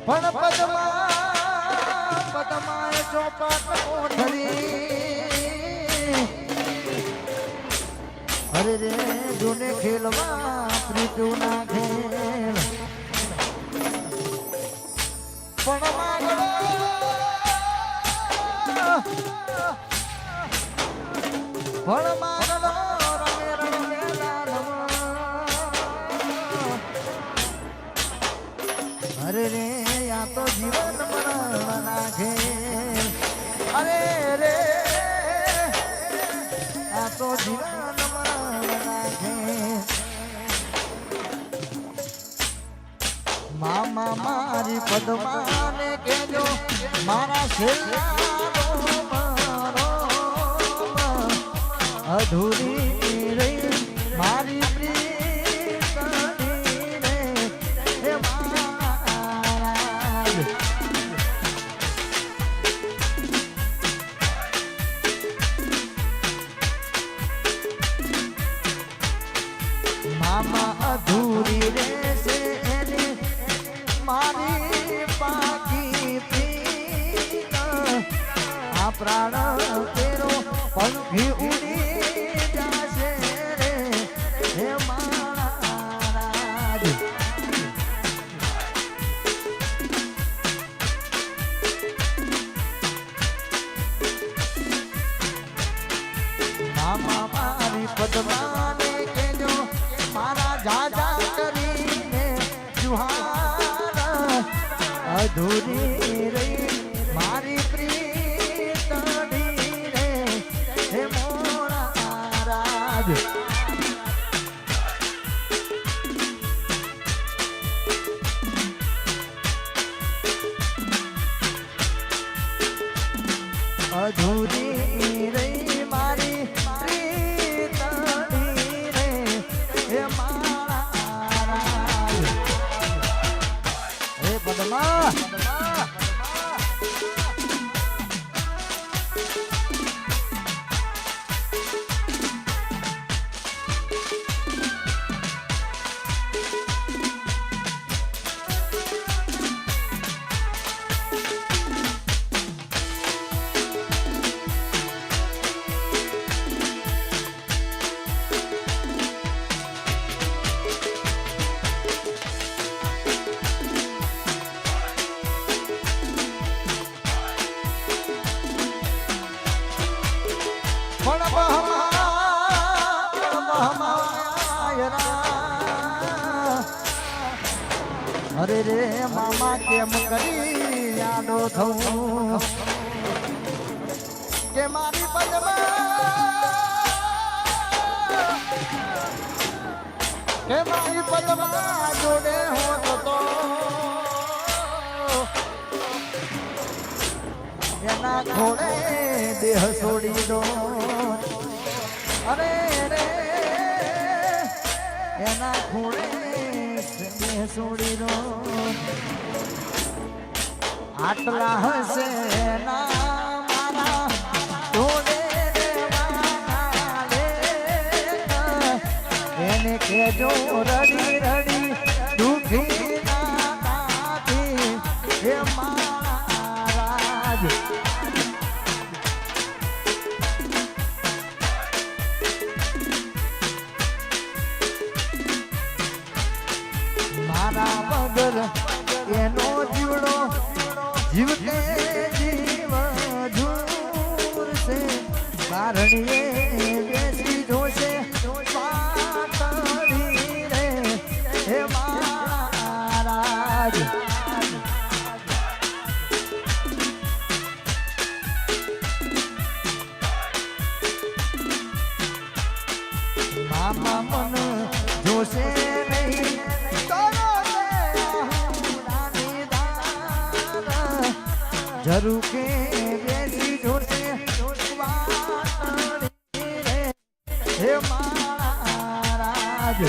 પણ પદમાં ચોપાટ ઓઢરી અરે રે જૂને ખેલવા પ્રીતું ના ખેલ પણ માગડો રમે રમે અરે રે આ તો જીવન મરણ નાખે અરે રે આ તો જીવન મરણ નાખે મામા મારી પદ્માને કેજો મારા છેલ્લાનો મારો અધૂરી રહી મારી મામા અધૂરી રહેશે એની મારી પાકી પ્રીત આ પ્રાણ તેરો પંખી ઉડી જાશે રે હે મહારાજ મામા મારી પદ્માને કેજો મારા જાજા કરીને જુહાર અધૂરી રહી મારી પ્રીતડી રે હે મોરાજ અધૂરી રહી મારી પ્રીતડી રે હે મહારાજ હે પદ્મા અરે રે મામા કેમ કરી યાદો થવું કે મારી પદ્મા જોડે હોત તો એના ઘોડે દેહ છોડી દો અરે રે એના ઘોડે છોડી દો આટલા હશે ના મારા જોડે એને કેજો રડી રડી દુખી નાથી હે મહારાજ મારા વગર એનો જીવડો જીવતે જીવ જૂર છે કારણીએ બેસી જોશે પાતળી રે હે મહારાજ મામા મન જોશે નહીં જરૂર કે બેસી જોશે હે મહારાજ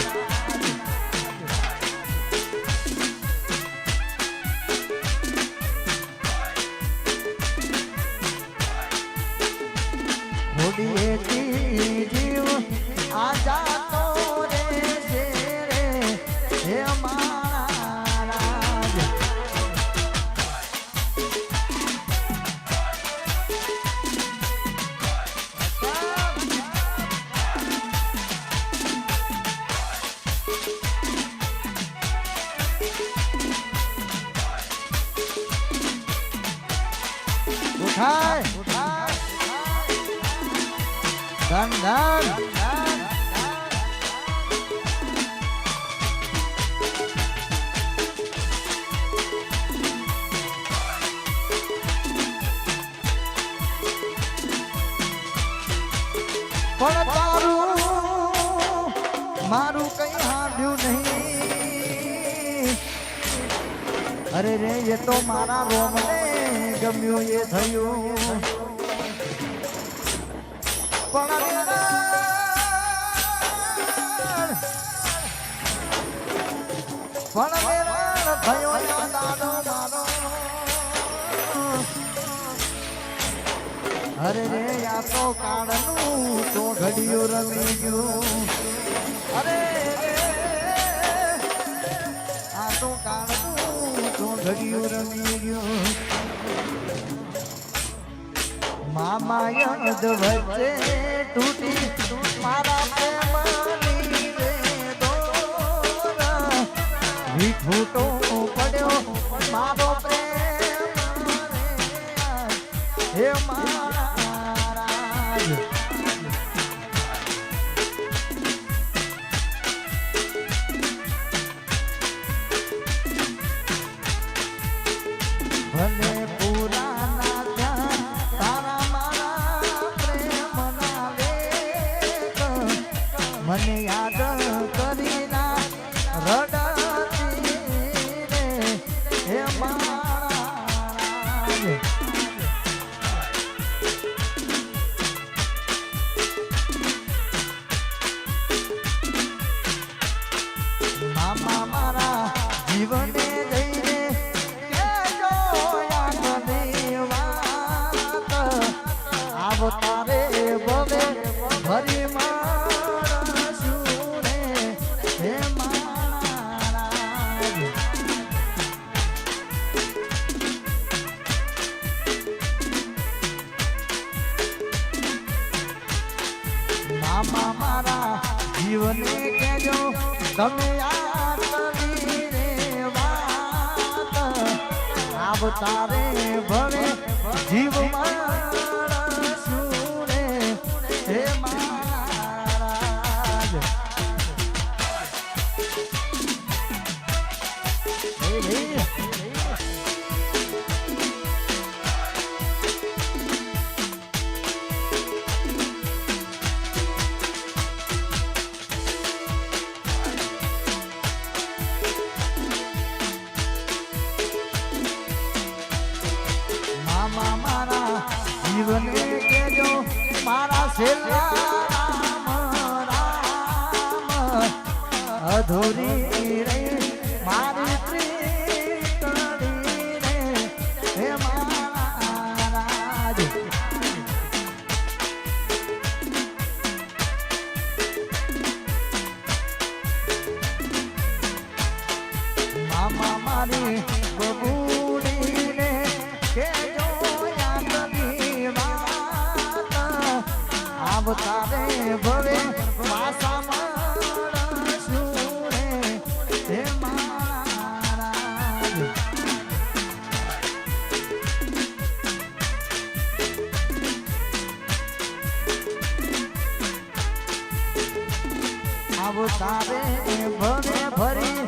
ઘોડીએથી જીવ આ જાતો રે હે મહારાજ ઉઠાય ધન ધન પણ તારું મારું કઈ હાંભ્યું નહીં. અરે રે એ તો મારા રોમને ગમ્યું એ થયું. પણ મેરા થયો દાદો મારો. અરે રે આ તો કાળનું તો ઘડિયું રમી ગયું. અરે આ તો કાળનું તો ઘડિયું રમી ગયું. મામા યદ વચ્ચે તૂટી મારા પ્રેમની રે દોરા. વિખૂટો પડ્યો મારો પ્રેમ હે મહારાજ. ભલે પુરાના ધ્યાન તારા મારા પ્રેમના લેખ મને યાદ કરીના રડતી રે હે મહારાજ. મામા મારા જીવને જઈને કેજો યાદની વાત. આવો તારે બવે ભરી માણસું રે હે મહારાજ. મામા મારા જીવને કેજો તમે યાદની રે વાત. આવ તારે ભવે જીવ માણસું રે હે મહારાજ. મામા મારા જીવને કેજો મારા છેલ્લા રામ રામ. અધૂરી રે મારી પ્રીતણી રે હે મહારાજ. મામા મારી બબુડીને કેજો યાદની વાત. આવ તારે ભવે પાસા માણસું રે હે મહારાજ. આવ તારે ભવે ભરી